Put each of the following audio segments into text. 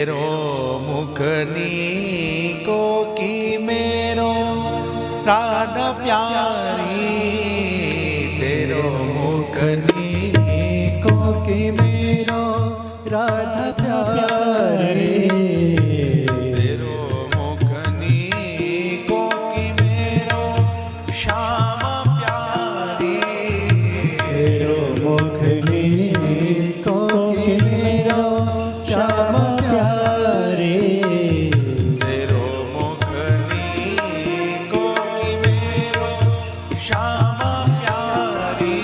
तेरो मुखनी को की मेरो राधा प्यारी, तेरो मुखनी को की मेरो राधा प्यारी, तेरो मुखनी को की मेरो श्याम प्यारी, तेरो मुखनी को की मेरो श्याम प्यारी, तेरो मुखनी को की मेरो श्याम प्यारी,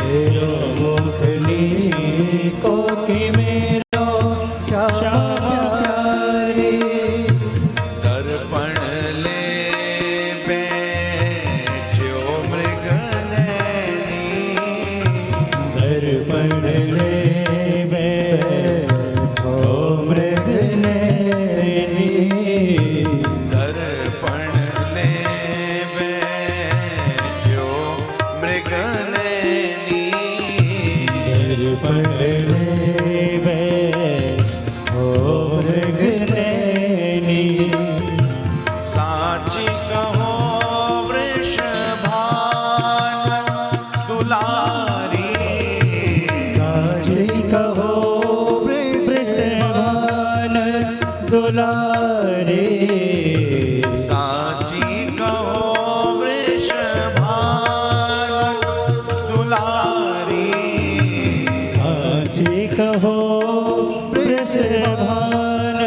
तेरो मुखनी को की मेरो श्याम प्यारी, दर्पण ले बैठो मृग नैनी, दर्पण ले बैठो मृग नैनी, दर्पण ले बैठो मृग नैनी, दर्पण ले बैठो मृग नैनी, साची कहो वृषभान दुलारी, साची कहो वृषभान दुलारी, साची कहो वृषभान दुलारी, साची कहो वृषभान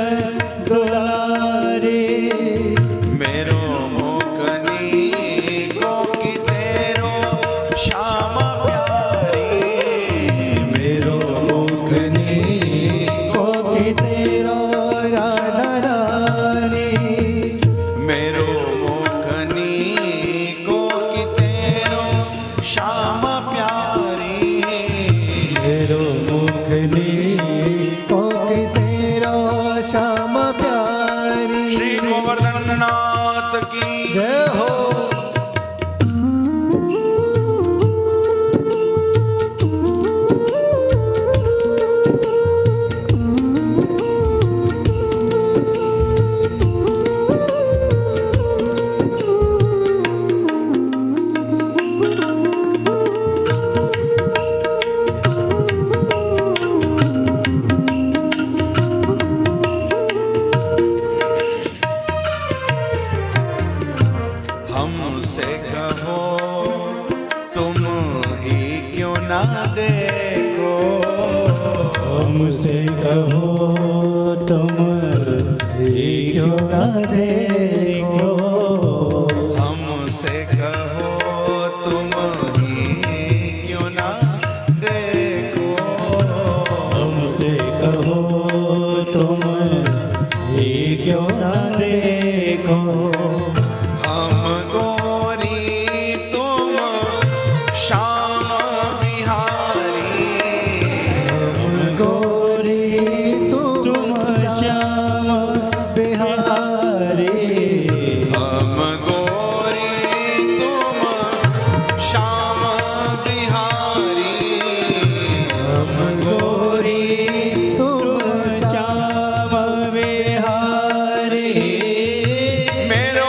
दुलारी, मेरो मुखनी को की तेरो श्याम प्यारी, मेरो मुखनी को की तेरो राधा रानी, मेरो मुखनी को की तेरो श्याम प्यारी, मेरो मुखनी को की तेरो श्याम प्यारी। श्री गोवर्धन नाथ की जय हो। हमसे कहो तुम ही क्यों ना देखो, हमसे कहो तुम ही क्यों ना देखो, हमसे कहो तुम ही क्यों ना देखो, हमसे कहो तुम ही क्यों ना देखो, हम गोरी तुम श्याम बिहारी, हम गोरी तुम श्याम बिहारी, हम गोरी तुम श्याम बिहारी, हम गोरी तुम श्याम बिहारी, मेरो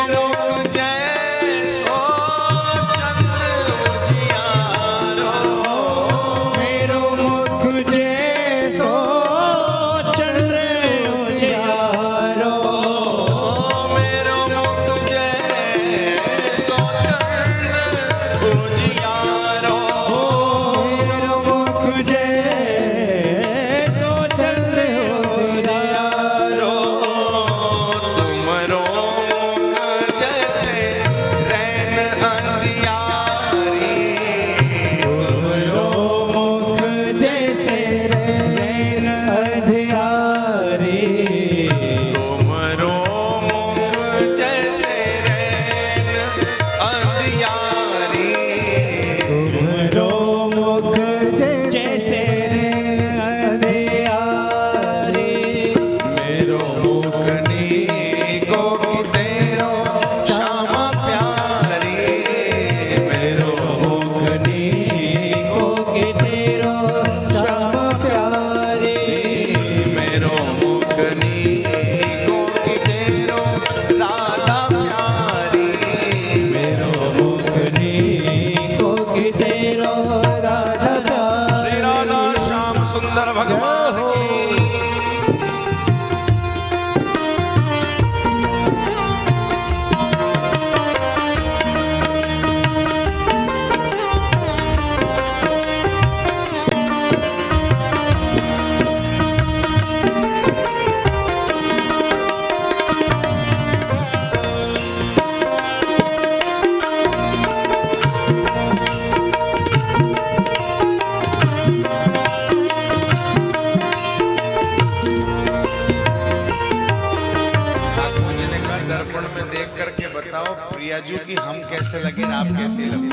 में देख करके बताओ प्रिया जी कि हम कैसे लगे ना आप कैसे लगे।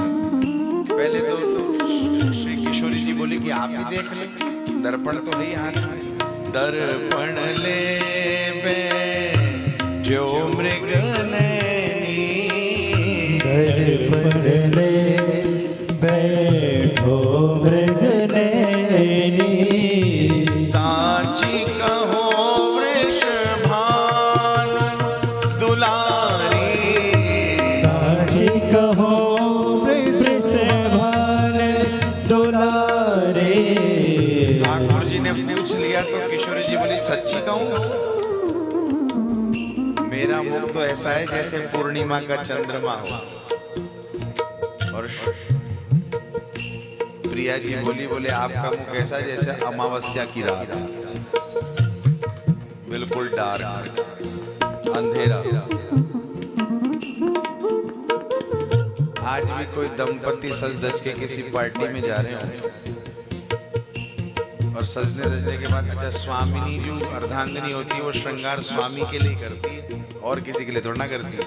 पहले तो श्री किशोरी जी बोली कि आप ही देख ले, दर्पण तो नहीं हाथ में। दर्पण ले बे जो मृग नैनी, दर्पण ले बैठो मृग नैनी, साची कहो वृषभानु दुलारी, साची कहो वृषभान दुलारे। ठाकुर जी ने पूछ लिया तो किशोरी जी बोली सच्ची कहूं, मेरा मुख तो ऐसा है जैसे पूर्णिमा का चंद्रमा हो। और प्रिया जी बोले आपका मुख ऐसा जैसे अमावस्या की रात, बिल्कुल डार्क अंधेरा। आज भी कोई दंपति सज धज के किसी पार्टी में जा रहे हो और सजने धजने के बाद अच्छा स्वामिनी जो अर्धांगिनी होती है वो श्रृंगार स्वामी के लिए करती है और किसी के लिए थोड़ा ना करती है।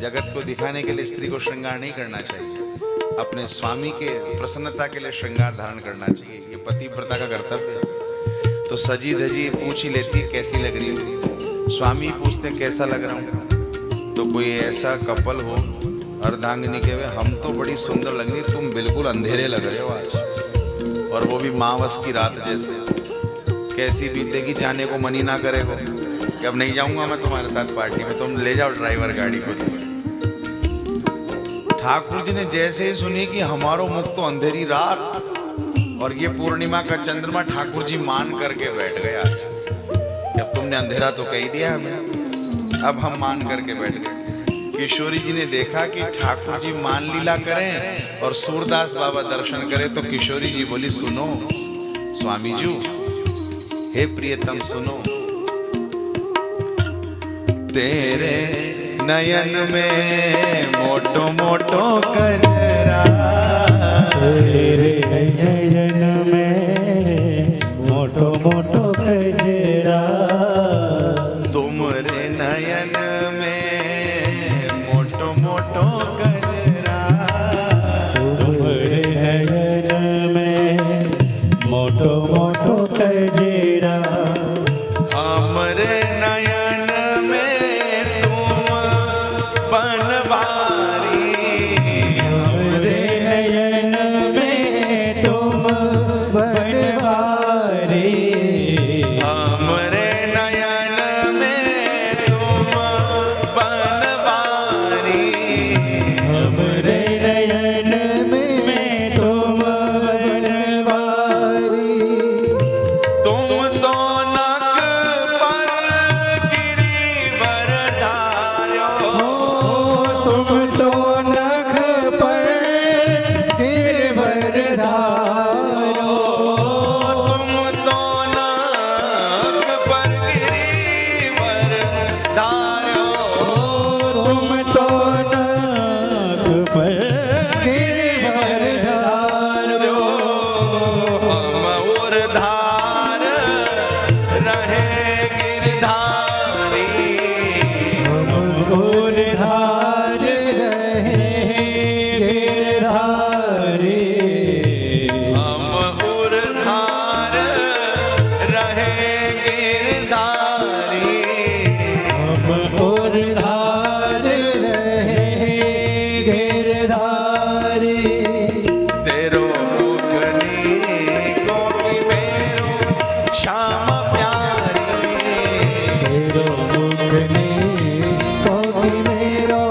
जगत को दिखाने के लिए स्त्री को श्रृंगार नहीं करना चाहिए, अपने स्वामी के प्रसन्नता के लिए श्रृंगार धारण करना चाहिए, ये पतिव्रता का कर्तव्य है। तो सजी धजी पूछ ही लेती है कैसी लग रही हो, स्वामी पूछते कैसा लग रहा हूँ। तो कोई ऐसा कपल हो अर्धांगिनी के वे हम तो बड़ी सुंदर लग रही, तुम बिल्कुल अंधेरे लग रहे हो आज, और वो भी मावस की रात जैसे। कैसी बीतेगी जाने को मन ही ना करेगा कि अब नहीं जाऊंगा मैं तुम्हारे साथ पार्टी में, तुम ले जाओ ड्राइवर गाड़ी को। ठाकुर जी ने जैसे ही सुनी कि हमारो मुख तो अंधेरी रात और ये पूर्णिमा का चंद्रमा, ठाकुर जी मान करके बैठ गया। जब तुमने अंधेरा तो कह दिया हमें, अब हम मान करके बैठ गए। किशोरी जी ने देखा कि ठाकुर जी मान लीला करें और सूरदास बाबा दर्शन करें, तो किशोरी जी बोली सुनो स्वामी जी, हे प्रियतम सुनो, तेरे नयन में मोटो मोटो कजरा, तेरे नयन में मोटो मोटो कजरा, तुमरे नयन में मोटो मोटो कजरा, तुमरे नयन में मोटो मोटो कजरा, हमरे नयन में तुम बनवारी, हमरे नयन में तुम बनवारी, हमरे नयन में तुम बनवारी, हमरे नयन में तुम बनवारी, तुम तो नक पर गिरिवर धार्यो, तुम तो नख पर गिरवर धारो, तुम तो नक पर गिरिवर धार्यो, तुम तो नख पर गिरवर धारो, हम उर्धार रहे गिरधारी, हम उर्धार रहे गिरधारी, हम उर्धार रहे गिरधारी, हम उर्धार रहे गिरधारी, तेरो मुखनी गोपी मेरो श्याम प्यारी, तेरो मुखनी कोकी मेरो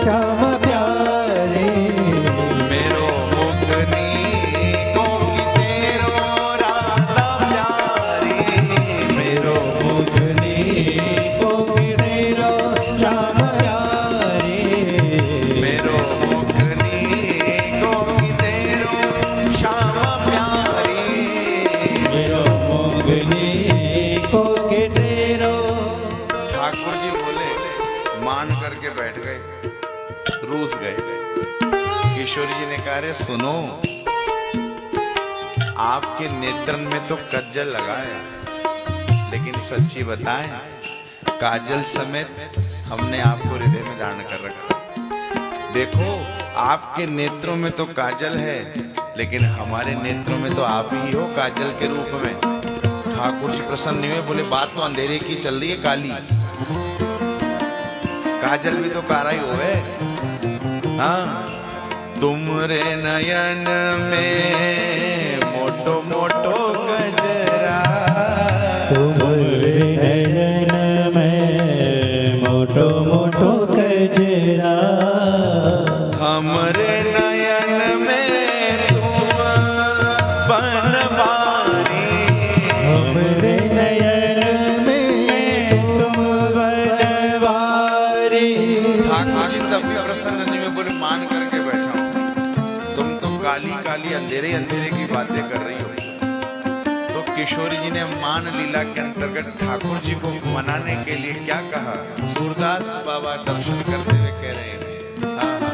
श्याम प्यारे, मेरो मुखनी गोपी तेरो राधा प्यारी, मेरो मुखनी कोकी मेरो श्याम प्यारे, मेरो मुखनी गोपी तेरो श्याम प्यारी। मेरो मुखनी कोकी तेरो। ठाकुर जी बोले मान करके बैठ गए, रूस गए। किशोरी जी ने कहा रे सुनो, आपके नेत्रन में तो कज्जल लगा है, लेकिन सच्ची बताएं काजल समेत हमने आपको हृदय में धारण कर रखा। देखो आपके नेत्रों में तो काजल है, लेकिन हमारे नेत्रों में तो आप ही हो काजल के रूप में। ठाकुर जी प्रसन्न नहीं हुए, बोले बात तो अंधेरे की चल रही है, काली काजल भी तो कारा ही होवे। हाँ, तुमरे नयन में मोटो मोटो गजरा, तुम्हारे नयन में मोटो मोटो गजरा, हमरे नयन में तुम बनवारी, हमरे नयन में तुम बनवारी। ठाकुर जी तब भी प्रसन्न नहीं हुए, बोले मान करके बैठा हूं, तुम तो काली काली अंधेरे अंधेरे की बातें कर रही हो। तो किशोरी जी ने मान लीला के अंतर्गत ठाकुर जी को मनाने के लिए क्या कहा, सूरदास बाबा दर्शन करते हुए कह रहे हैं, हाँ, हाँ।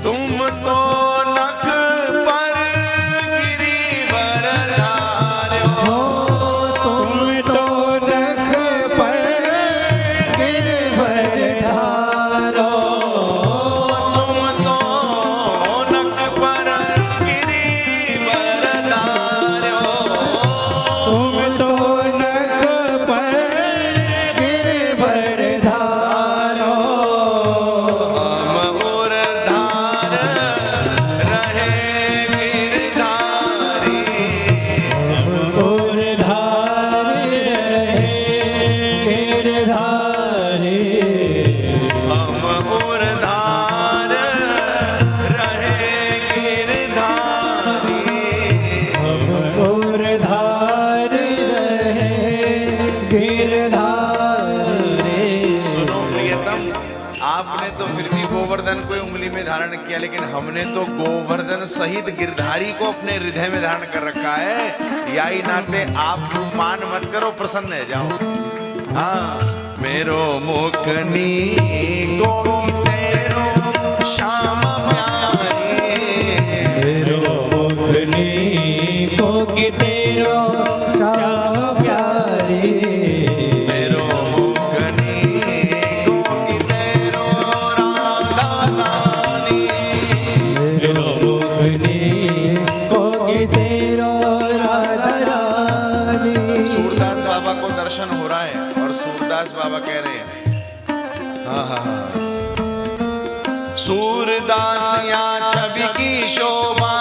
तुम तो नख पर गिरिवर धार्यो, तुम तो नख पर गिरवर धारो, तुम तो नख पर गिरिवर धार्यो, तुम तो नख पर गिरवर धारो, हम उरधार रहे गिरधारी, हम उरधार रहे गिरधारी, हम उरधार रहे गिरधारी। हम उरधार रहे गिरधारी। सुनो प्रियतम, आपने तो फिर भी गोवर्धन को उंगली में धारण किया, लेकिन हमने तो गोवर्धन सहित गिरधारी को अपने हृदय में धारण कर रखा है। याई नाते आप मान मत करो, प्रसन्न है जाओ। हाँ, मेरो मुखनी को तेरो श्याम प्यारी, मेरो मुखनी को कि तेरो श्याम प्यारी, मेरो मुखनी को तेरो राधा रानी, मेरो मुखनी को कि तेरो राधा रानी। सूरदास बाबा को दर्शन हो रहा है और सूरदास बाबा कह रहे हैं, हाँ हाँ हाँ, सूरदास या छवि की शोभा,